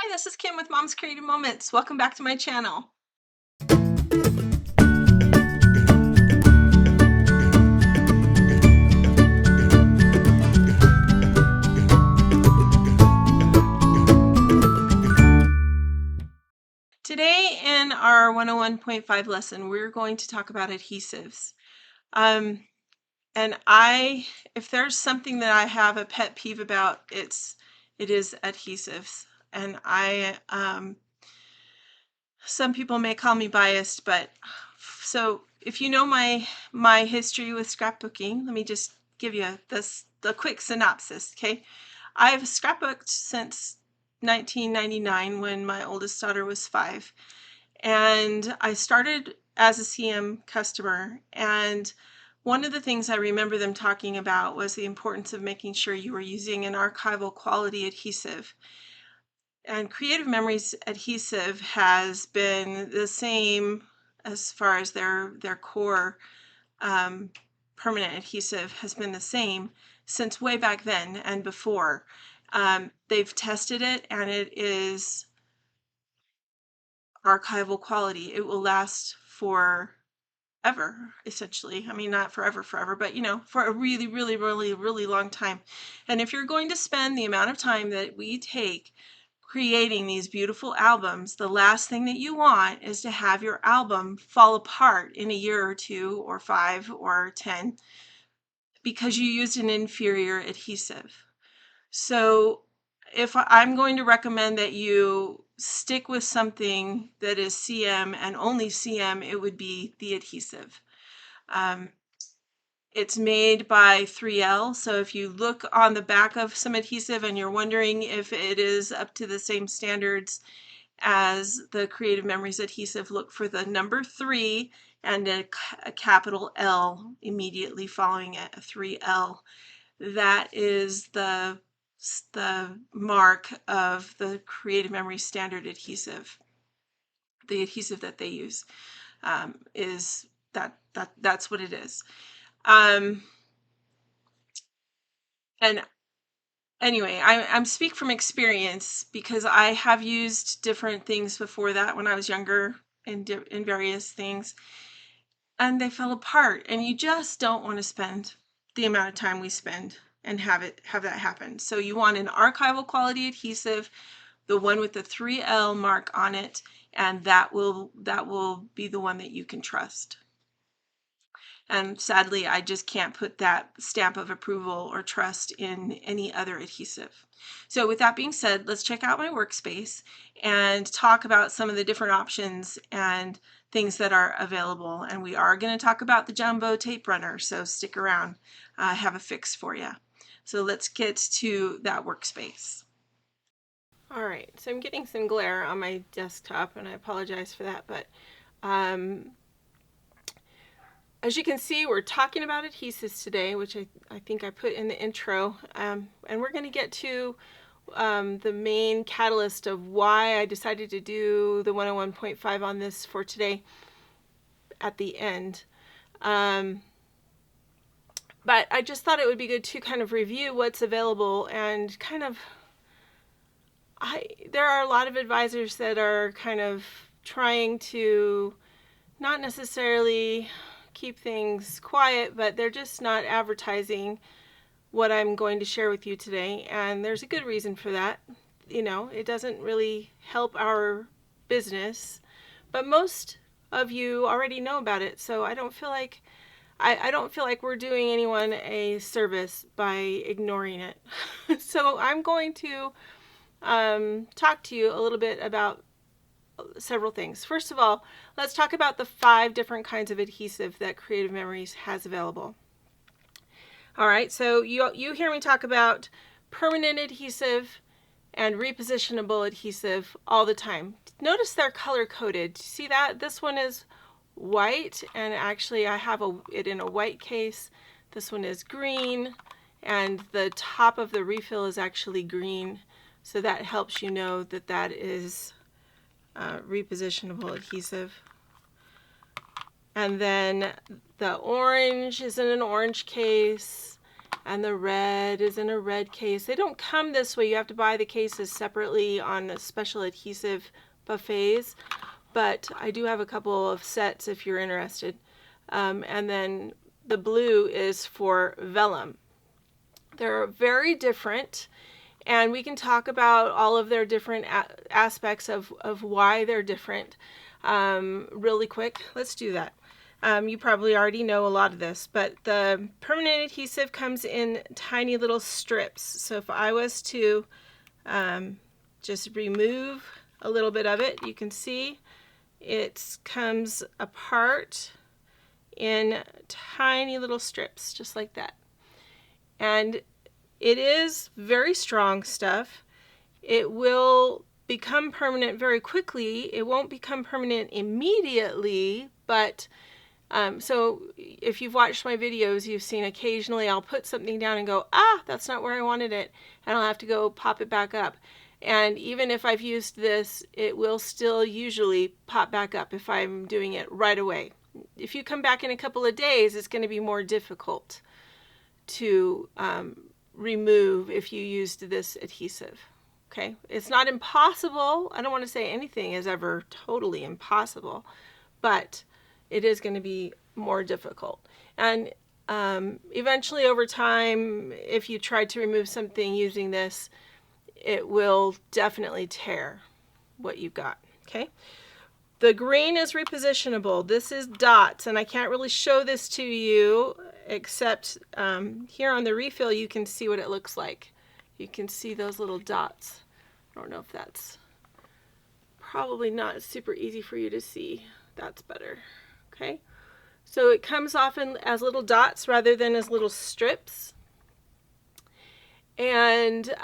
Hi, this is Kim with Mom's Creative Moments. Welcome back to my channel. Today in our 101.5 lesson, we're going to talk about adhesives. And if there's something that I have a pet peeve about, it is adhesives. And some people may call me biased, but so if you know my history with scrapbooking, let me just give you the quick synopsis, okay? I've scrapbooked since 1999 when my oldest daughter was 5, and I started as a CM customer, and one of the things I remember them talking about was the importance of making sure you were using an archival quality adhesive. And Creative Memories adhesive has been the same as far as their core permanent adhesive has been the same since way back then and before. They've tested it and it is archival quality. It will last forever, essentially. I mean, not forever, but for a really, really, really, really long time. And if you're going to spend the amount of time that we take creating these beautiful albums, the last thing that you want is to have your album fall apart in a year or 2 or 5 or 10 because you used an inferior adhesive. So if I'm going to recommend that you stick with something that is CM and only CM, it would be the adhesive. It's made by 3L, so if you look on the back of some adhesive and you're wondering if it is up to the same standards as the Creative Memories adhesive, look for the number 3 and a capital L immediately following it, a 3L. That is the mark of the Creative Memories standard adhesive. The adhesive that they use is that's what it is. And anyway, I'm speak from experience because I have used different things before that when I was younger in various things, and they fell apart. And you just don't want to spend the amount of time we spend and have that happen. So you want an archival quality adhesive, the one with the 3L mark on it, and that will be the one that you can trust. And sadly, I just can't put that stamp of approval or trust in any other adhesive. So with that being said, let's check out my workspace and talk about some of the different options and things that are available. And we are going to talk about the jumbo tape runner, so stick around. I have a fix for you. So let's get to that workspace. All right, so I'm getting some glare on my desktop, and I apologize for that, but as you can see, we're talking about adhesives today, which I think I put in the intro, and we're going to get to the main catalyst of why I decided to do the 101.5 on this for today at the end. But I just thought it would be good to kind of review what's available and kind of, there are a lot of advisors that are kind of trying to not necessarily keep things quiet, but they're just not advertising what I'm going to share with you today, and there's a good reason for that. It doesn't really help our business, but most of you already know about it, so I don't feel like we're doing anyone a service by ignoring it. So I'm going to talk to you a little bit about several things. First of all, let's talk about the 5 different kinds of adhesive that Creative Memories has available. All right, so you hear me talk about permanent adhesive and repositionable adhesive all the time. Notice they're color coded. See that? This one is white, and actually I have it in a white case. This one is green, and the top of the refill is actually green, so that helps you know that that is repositionable adhesive. And then the orange is in an orange case, and the red is in a red case. They don't come this way. You have to buy the cases separately on the special adhesive buffets, but I do have a couple of sets if you're interested. And then the blue is for vellum. They're very different, and we can talk about all of their different aspects of why they're different really quick. Let's do that. You probably already know a lot of this, but the permanent adhesive comes in tiny little strips. So if I was to just remove a little bit of it, you can see it comes apart in tiny little strips, just like that. And it is very strong stuff. It will become permanent very quickly. It won't become permanent immediately, but so if you've watched my videos, you've seen occasionally I'll put something down and go, that's not where I wanted it, and I'll have to go pop it back up. And even if I've used this, it will still usually pop back up if I'm doing it right away. If you come back in a couple of days, it's going to be more difficult to remove if you used this adhesive. Okay, it's not impossible. I don't want to say anything is ever totally impossible, but it is going to be more difficult. And eventually over time, if you try to remove something using this, it will definitely tear what you've got. Okay. The green is repositionable. This is dots, and I can't really show this to you except here on the refill you can see what it looks like. You can see those little dots. I don't know if that's probably not super easy for you to see. That's better. Okay, so it comes off as little dots rather than as little strips. And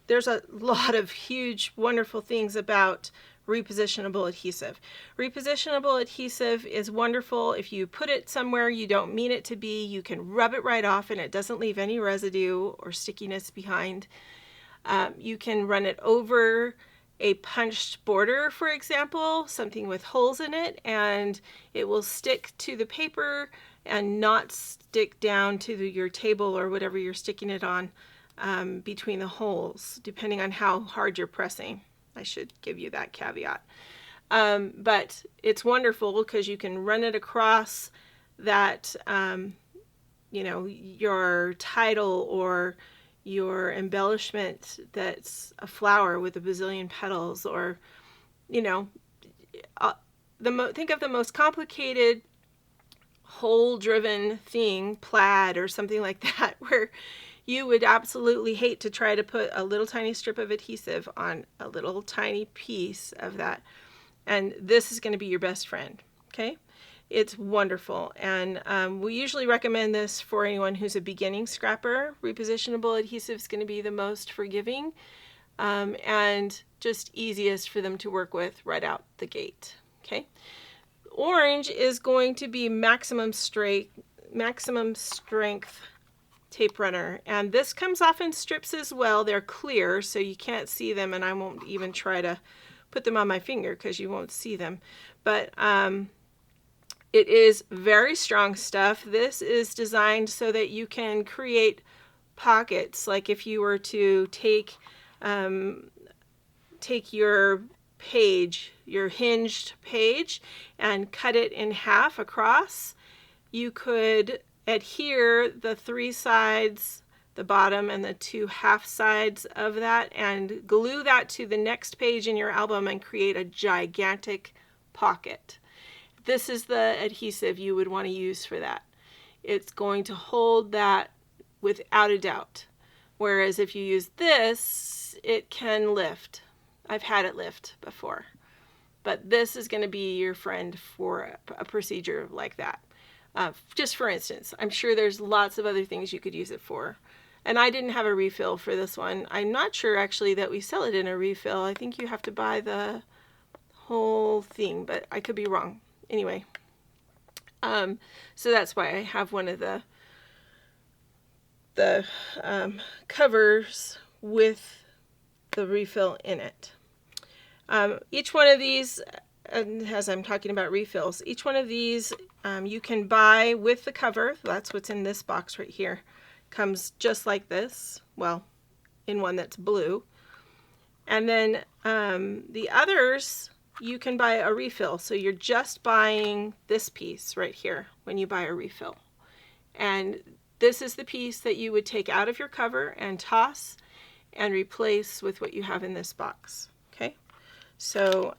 there's a lot of huge, wonderful things about repositionable adhesive. Repositionable adhesive is wonderful. If you put it somewhere you don't mean it to be, you can rub it right off and it doesn't leave any residue or stickiness behind. You can run it over a punched border, for example, something with holes in it, and it will stick to the paper and not stick down to your table or whatever you're sticking it on between the holes, depending on how hard you're pressing. I should give you that caveat. But it's wonderful because you can run it across that, your title or your embellishment that's a flower with a bazillion petals, or, think of the most complicated hole-driven thing, plaid or something like that, where you would absolutely hate to try to put a little tiny strip of adhesive on a little tiny piece of that. And this is going to be your best friend, okay? It's wonderful, and we usually recommend this for anyone who's a beginning scrapper. Repositionable adhesive is going to be the most forgiving and just easiest for them to work with right out the gate. Okay, orange is going to be maximum strength tape runner, and this comes off in strips as well. They're clear, so you can't see them, and I won't even try to put them on my finger because you won't see them. But it is very strong stuff. This is designed so that you can create pockets. Like if you were to take your page, your hinged page, and cut it in half across, you could adhere the 3 sides, the bottom and the 2 half sides of that, and glue that to the next page in your album and create a gigantic pocket. This is the adhesive you would want to use for that. It's going to hold that without a doubt. Whereas if you use this, it can lift. I've had it lift before. But this is going to be your friend for a procedure like that. Just for instance, I'm sure there's lots of other things you could use it for. And I didn't have a refill for this one. I'm not sure actually that we sell it in a refill. I think you have to buy the whole thing, but I could be wrong. Anyway, so that's why I have one of the covers with the refill in it. Each one of these, as I'm talking about refills, each one of these You can buy with the cover. That's what's in this box right here. Comes just like this. Well, in one that's blue. And then the others, you can buy a refill. So you're just buying this piece right here when you buy a refill. And this is the piece that you would take out of your cover and toss and replace with what you have in this box. Okay, so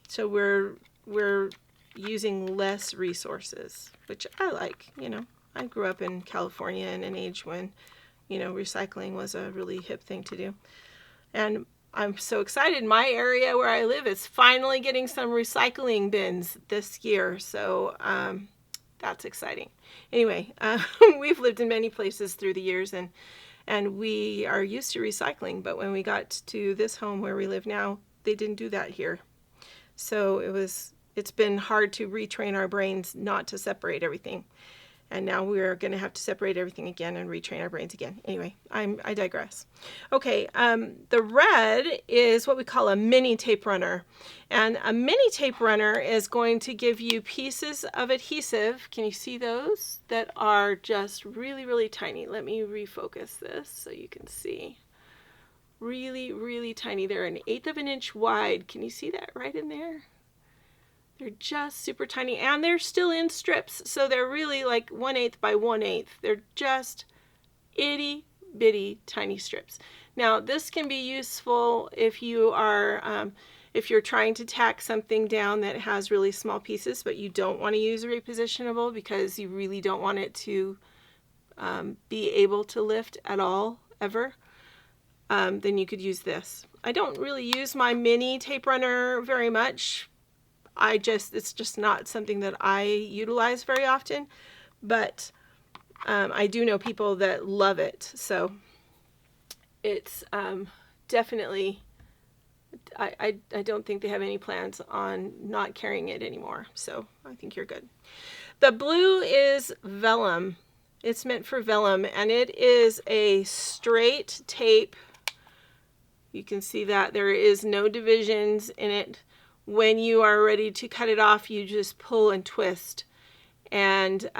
so we're using less resources, which I like. You know, I grew up in California in an age when, you know, recycling was a really hip thing to do. And I'm so excited. My area where I live is finally getting some recycling bins this year. So that's exciting. Anyway, we've lived in many places through the years, and we are used to recycling. But when we got to this home where we live now, they didn't do that here. So it's been hard to retrain our brains not to separate everything. And now we're going to have to separate everything again and retrain our brains again. Anyway, I digress. Okay, the red is what we call a mini tape runner. And a mini tape runner is going to give you pieces of adhesive. Can you see those? That are just really, really tiny. Let me refocus this so you can see. Really, really tiny. They're 1/8 of an inch wide. Can you see that right in there? They're just super tiny, and they're still in strips, so they're really like 1/8 by 1/8. They're just itty bitty tiny strips. Now, this can be useful if you are if you're trying to tack something down that has really small pieces, but you don't want to use a repositionable because you really don't want it to be able to lift at all ever. Then you could use this. I don't really use my mini tape runner very much. It's just not something that I utilize very often, but I do know people that love it. So it's definitely, I don't think they have any plans on not carrying it anymore. So I think you're good. The blue is vellum. It's meant for vellum, and it is a straight tape. You can see that there is no divisions in it. When you are ready to cut it off, you just pull and twist. And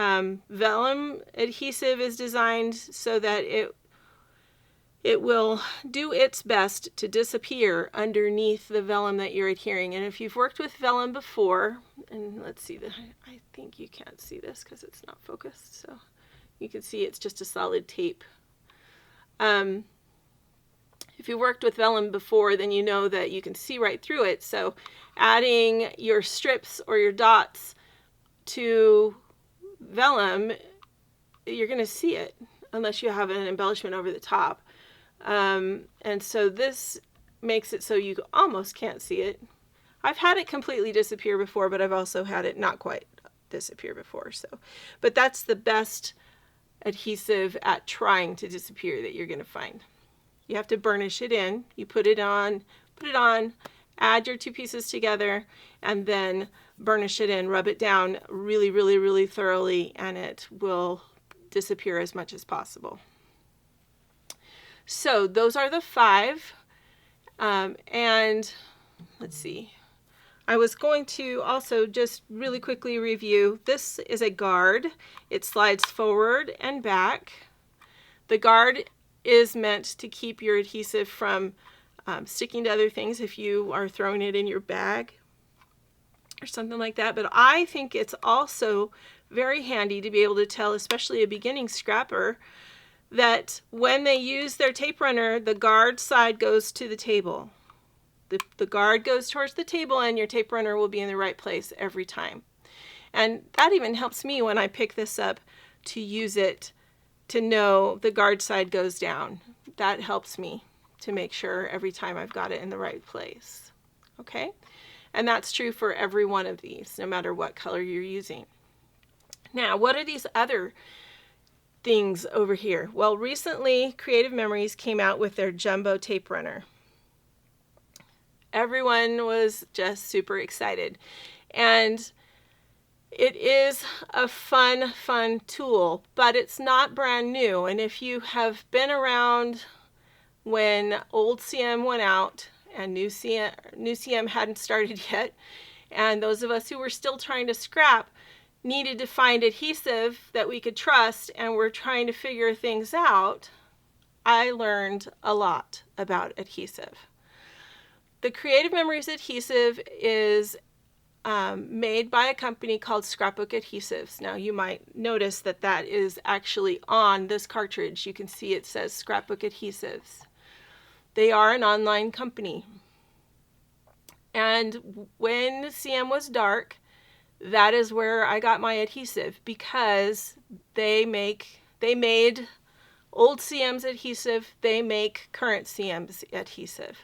vellum adhesive is designed so that it will do its best to disappear underneath the vellum that you're adhering. And if you've worked with vellum before, and let's see, I think you can't see this because it's not focused, so you can see it's just a solid tape. If you worked with vellum before, then you know that you can see right through it. So adding your strips or your dots to vellum, you're going to see it unless you have an embellishment over the top. And so this makes it so you almost can't see it. I've had it completely disappear before, but I've also had it not quite disappear before. But that's the best adhesive at trying to disappear that you're going to find. You have to burnish it in. You put it on, add your two pieces together, and then burnish it in, rub it down really, really, really thoroughly, and it will disappear as much as possible. So those are the 5. And let's see. I was going to also just really quickly review. This is a guard. It slides forward and back. The guard is meant to keep your adhesive from sticking to other things if you are throwing it in your bag or something like that. But I think it's also very handy to be able to tell, especially a beginning scrapper, that when they use their tape runner, the guard side goes to the table. The guard goes towards the table, and your tape runner will be in the right place every time. And that even helps me when I pick this up to use it, to know the guard side goes down. That helps me to make sure every time I've got it in the right place. Okay? And that's true for every one of these, no matter what color you're using. Now, what are these other things over here? Well, recently, Creative Memories came out with their jumbo tape runner. Everyone was just super excited. And it is a fun tool, but it's not brand new. And if you have been around when old CM went out and new CM hadn't started yet, and those of us who were still trying to scrap needed to find adhesive that we could trust and we're trying to figure things out, I learned a lot about adhesive. The Creative Memories adhesive is made by a company called Scrapbook Adhesives. Now you might notice that that is actually on this cartridge. You can see it says Scrapbook Adhesives. They are an online company. And when CM was dark, that is where I got my adhesive, because they made old CM's adhesive, they make current CM's adhesive.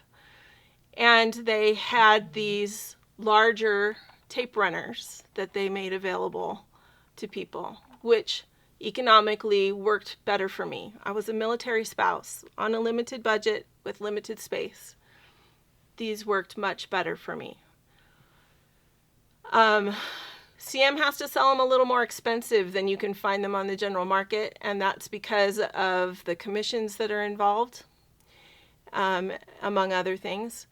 And they had these larger tape runners that they made available to people, which economically worked better for me. I was a military spouse on a limited budget with limited space. These worked much better for me. CM has to sell them a little more expensive than you can find them on the general market, and that's because of the commissions that are involved, among other things.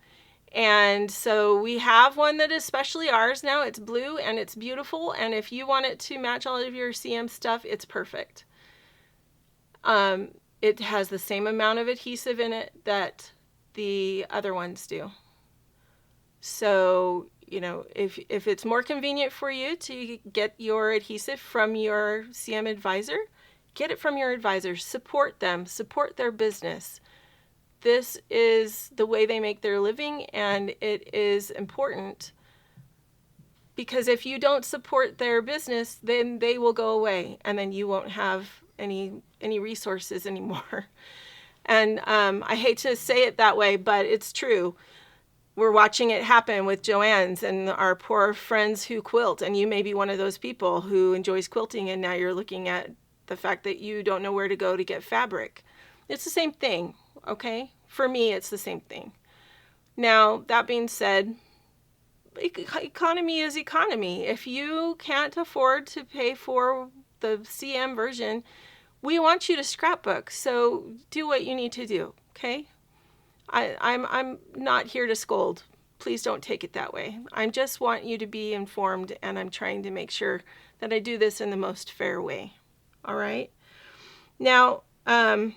And so we have one that is specially ours now. It's blue and it's beautiful, and if you want it to match all of your CM stuff, it's perfect. It has the same amount of adhesive in it that the other ones do. So, you know, if it's more convenient for you to get your adhesive from your CM advisor, get it from your advisor. Support them, support their business. This is the way they make their living, and it is important, because if you don't support their business, then they will go away, and then you won't have any resources anymore. And I hate to say it that way, but it's true. We're watching it happen with Joann's and our poor friends who quilt, and you may be one of those people who enjoys quilting, and now you're looking at the fact that you don't know where to go to get fabric. It's the same thing, okay? For me, it's the same thing. Now, that being said, economy is economy. If you can't afford to pay for the CM version, we want you to scrapbook, so do what you need to do, okay? I'm not here to scold. Please don't take it that way. I just want you to be informed, and I'm trying to make sure that I do this in the most fair way. All right? Now, the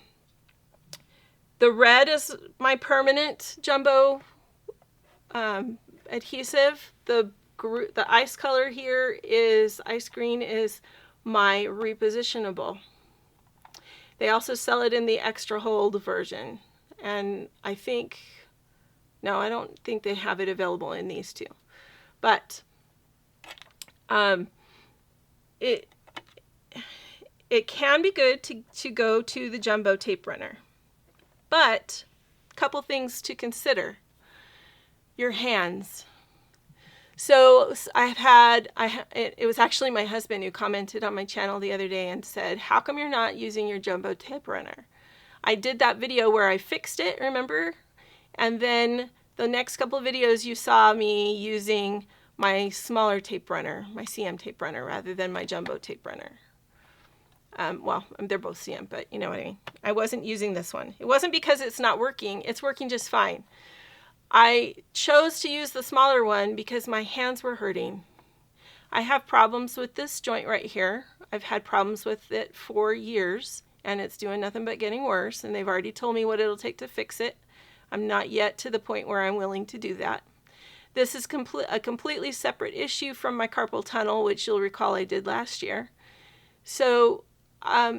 red is my permanent jumbo adhesive. The ice color here is, ice green is my repositionable. They also sell it in the extra hold version. And I don't think they have it available in these two. But it can be good to go to the jumbo tape runner. But a couple things to consider. Your hands. So it was actually my husband who commented on my channel the other day and said, how come you're not using your jumbo tape runner? I did that video where I fixed it, remember? And then the next couple of videos you saw me using my smaller tape runner, my CM tape runner, rather than my jumbo tape runner. Well, they're both CM, but you know what I mean. I wasn't using this one. It wasn't because it's not working. It's working just fine. I chose to use the smaller one because my hands were hurting. I have problems with this joint right here. I've had problems with it for years, and it's doing nothing but getting worse, and they've already told me what it'll take to fix it. I'm not yet to the point where I'm willing to do that. This is a completely separate issue from my carpal tunnel, which you'll recall I did last year. So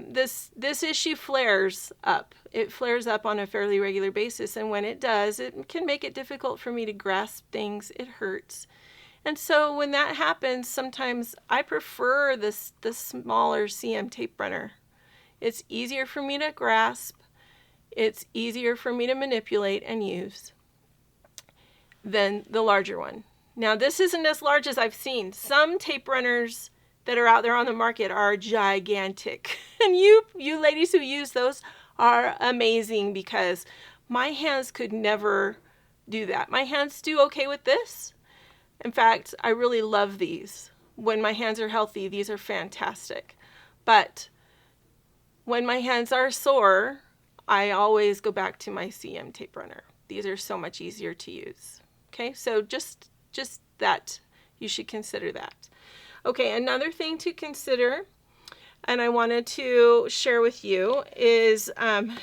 this issue flares up. It flares up on a fairly regular basis, and when it does, it can make it difficult for me to grasp things. It hurts. And so when that happens, sometimes I prefer the smaller CM tape runner. It's easier for me to grasp. It's easier for me to manipulate and use than the larger one. Now, this isn't as large as I've seen. Some tape runners that are out there on the market are gigantic. And you ladies who use those are amazing, because my hands could never do that. My hands do okay with this. In fact, I really love these. When my hands are healthy, these are fantastic. But when my hands are sore, I always go back to my CM tape runner. These are so much easier to use. Okay, so just that, you should consider that. Okay, another thing to consider, and I wanted to share with you is, and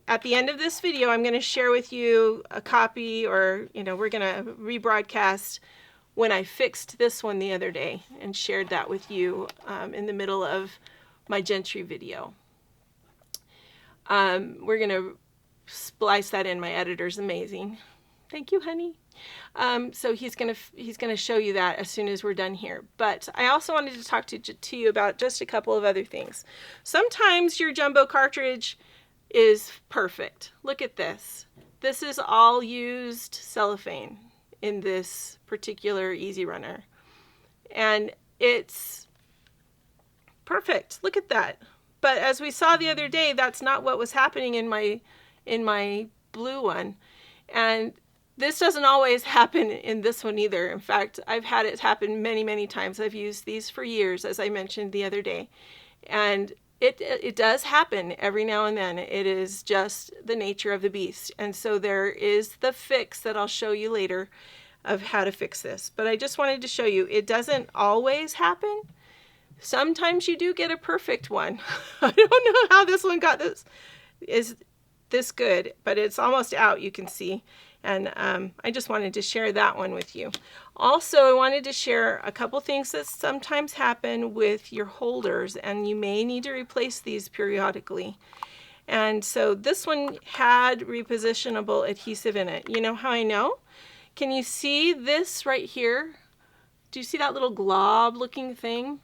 at the end of this video, I'm going to share with you a copy, or, we're going to rebroadcast when I fixed this one the other day and shared that with you in the middle of my Gentry video. We're going to splice that in. My editor's amazing. Thank you, honey. So he's gonna show you that as soon as we're done here. But I also wanted to talk to you about just a couple of other things. Sometimes your jumbo cartridge is perfect. Look at this. This is all used cellophane in this particular Easy Runner, and it's perfect. Look at that. But as we saw the other day, that's not what was happening in my blue one, and this doesn't always happen in this one either. In fact, I've had it happen many, many times. I've used these for years, as I mentioned the other day. And it does happen every now and then. It is just the nature of the beast. And so there is the fix that I'll show you later of how to fix this. But I just wanted to show you, it doesn't always happen. Sometimes you do get a perfect one. I don't know how this one got this good, but it's almost out, you can see. And I just wanted to share that one with you. Also, I wanted to share a couple things that sometimes happen with your holders, and you may need to replace these periodically. And so this one had repositionable adhesive in it. You know how I know? Can you see this right here? Do you see that little glob looking thing?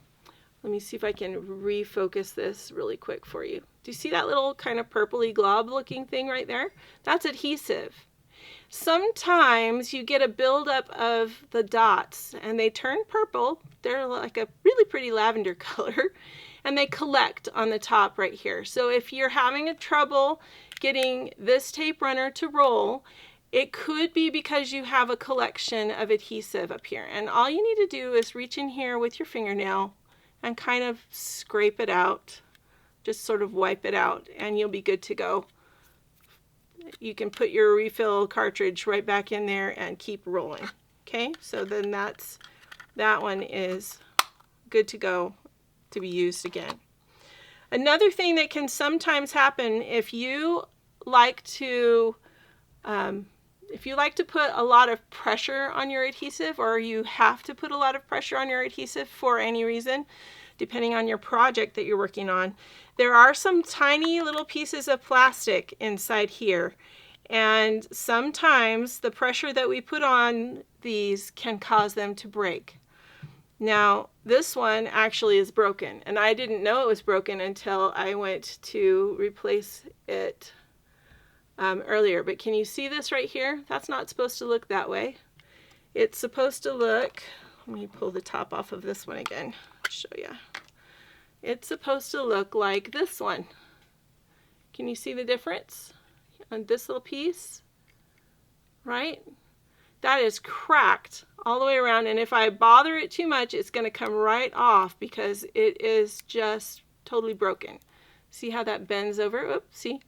Let me see if I can refocus this really quick for you. Do you see that little kind of purpley glob looking thing right there? That's adhesive. Sometimes you get a buildup of the dots and they turn purple. They're like a really pretty lavender color, and they collect on the top right here. So if you're having a trouble getting this tape runner to roll, it could be because you have a collection of adhesive up here. And all you need to do is reach in here with your fingernail and kind of scrape it out. Just sort of wipe it out and you'll be good to go. You can put your refill cartridge right back in there and keep rolling. Okay, so then that one is good to go to be used again. Another thing that can sometimes happen if you like to put a lot of pressure on your adhesive, or you have to put a lot of pressure on your adhesive for any reason, depending on your project that you're working on, there are some tiny little pieces of plastic inside here. And sometimes the pressure that we put on these can cause them to break. Now, this one actually is broken, and I didn't know it was broken until I went to replace it earlier. But can you see this right here? That's not supposed to look that way. It's supposed to look, let me pull the top off of this one again, show you. It's supposed to look like this one. Can you see the difference on this little piece? Right? That is cracked all the way around, and if I bother it too much, it's going to come right off because it is just totally broken. See how that bends over? Oops, see?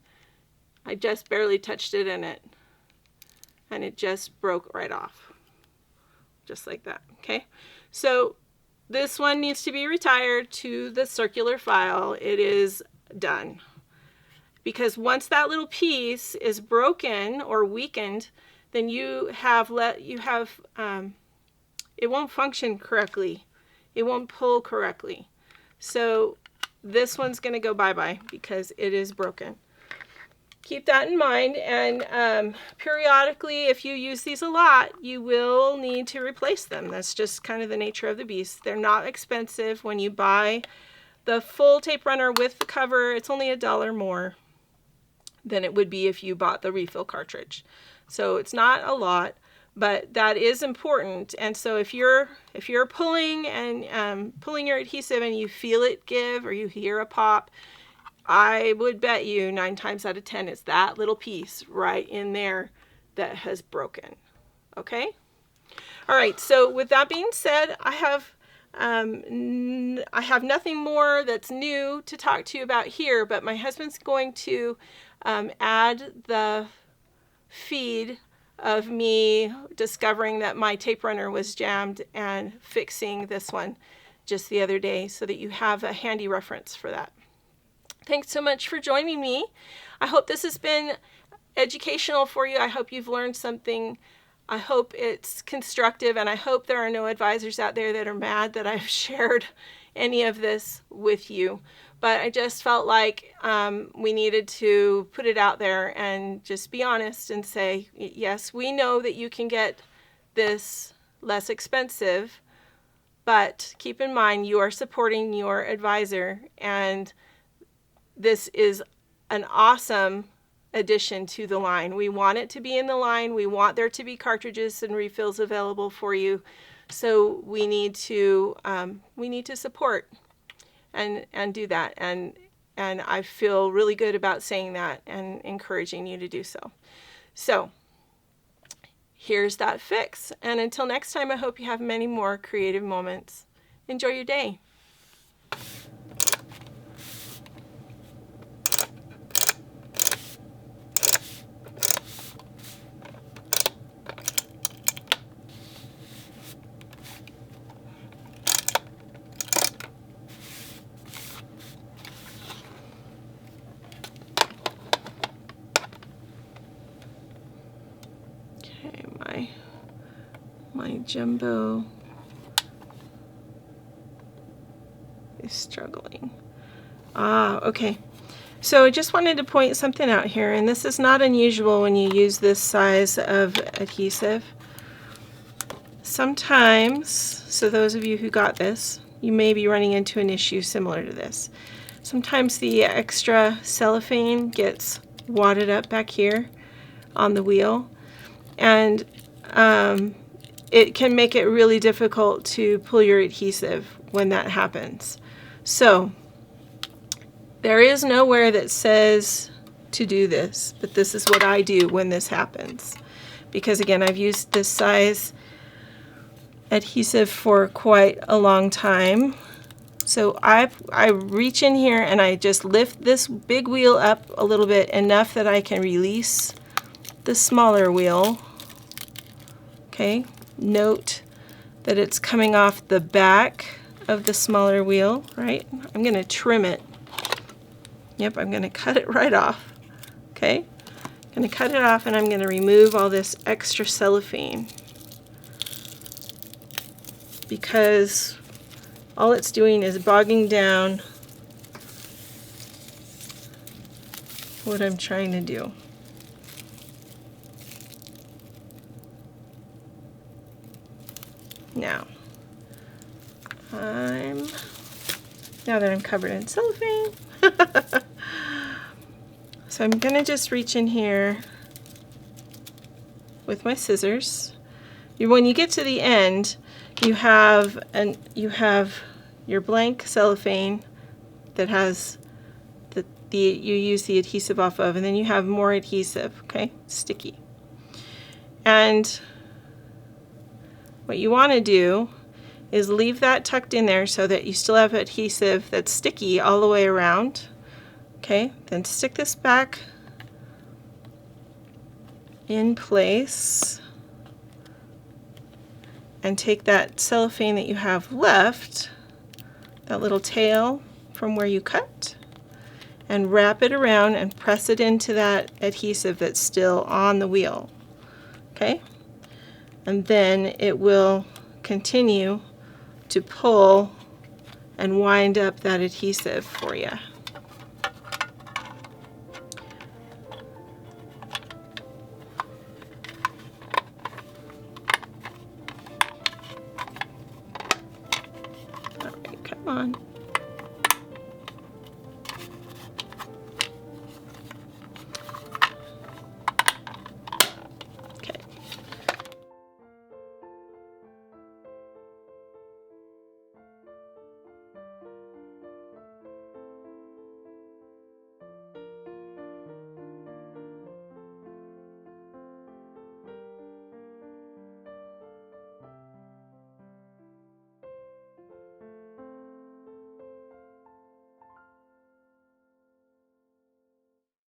I just barely touched it in it, and it just broke right off. Just like that, okay? So this one needs to be retired to the circular file. It is done. Because once that little piece is broken or weakened, then it won't function correctly. It won't pull correctly. So this one's going to go bye-bye because it is broken. Keep that in mind, and periodically, if you use these a lot, you will need to replace them. That's just kind of the nature of the beast. They're not expensive. When you buy the full tape runner with the cover, it's only $1 more than it would be if you bought the refill cartridge. So it's not a lot, but that is important. And so if you're pulling and pulling your adhesive and you feel it give or you hear a pop, I would bet you 9 times out of 10 it's that little piece right in there that has broken. Okay? All right, so with that being said, I have nothing more that's new to talk to you about here, but my husband's going to add the feed of me discovering that my tape runner was jammed and fixing this one just the other day so that you have a handy reference for that. Thanks so much for joining me. I hope this has been educational for you. I hope you've learned something. I hope it's constructive, and I hope there are no advisors out there that are mad that I've shared any of this with you. But I just felt like we needed to put it out there and just be honest and say, yes, we know that you can get this less expensive, but keep in mind you are supporting your advisor, and this is an awesome addition to the line. We want it to be in the line. We want there to be cartridges and refills available for you. So we need to support and do that. And I feel really good about saying that and encouraging you to do so. So here's that fix. And until next time, I hope you have many more creative moments. Enjoy your day. Okay, my jumbo is struggling. Okay. So I just wanted to point something out here, and this is not unusual when you use this size of adhesive. Sometimes, so those of you who got this, you may be running into an issue similar to this. Sometimes the extra cellophane gets wadded up back here on the wheel, and it can make it really difficult to pull your adhesive when that happens. So there is nowhere that says to do this, but this is what I do when this happens. Because again, I've used this size adhesive for quite a long time. So I reach in here and I just lift this big wheel up a little bit, enough that I can release the smaller wheel. Okay, note that it's coming off the back of the smaller wheel, right? I'm going to trim it. Yep, I'm going to cut it right off. Okay, I'm going to cut it off, and I'm going to remove all this extra cellophane, because all it's doing is bogging down what I'm trying to do. Now that I'm covered in cellophane, so I'm going to just reach in here with my scissors. When you get to the end, you have your blank cellophane that has you use the adhesive off of, and then you have more adhesive, okay, sticky. And what you want to do is leave that tucked in there so that you still have adhesive that's sticky all the way around. Okay, then stick this back in place and take that cellophane that you have left, that little tail from where you cut, and wrap it around and press it into that adhesive that's still on the wheel. Okay, and then it will continue to pull and wind up that adhesive for you.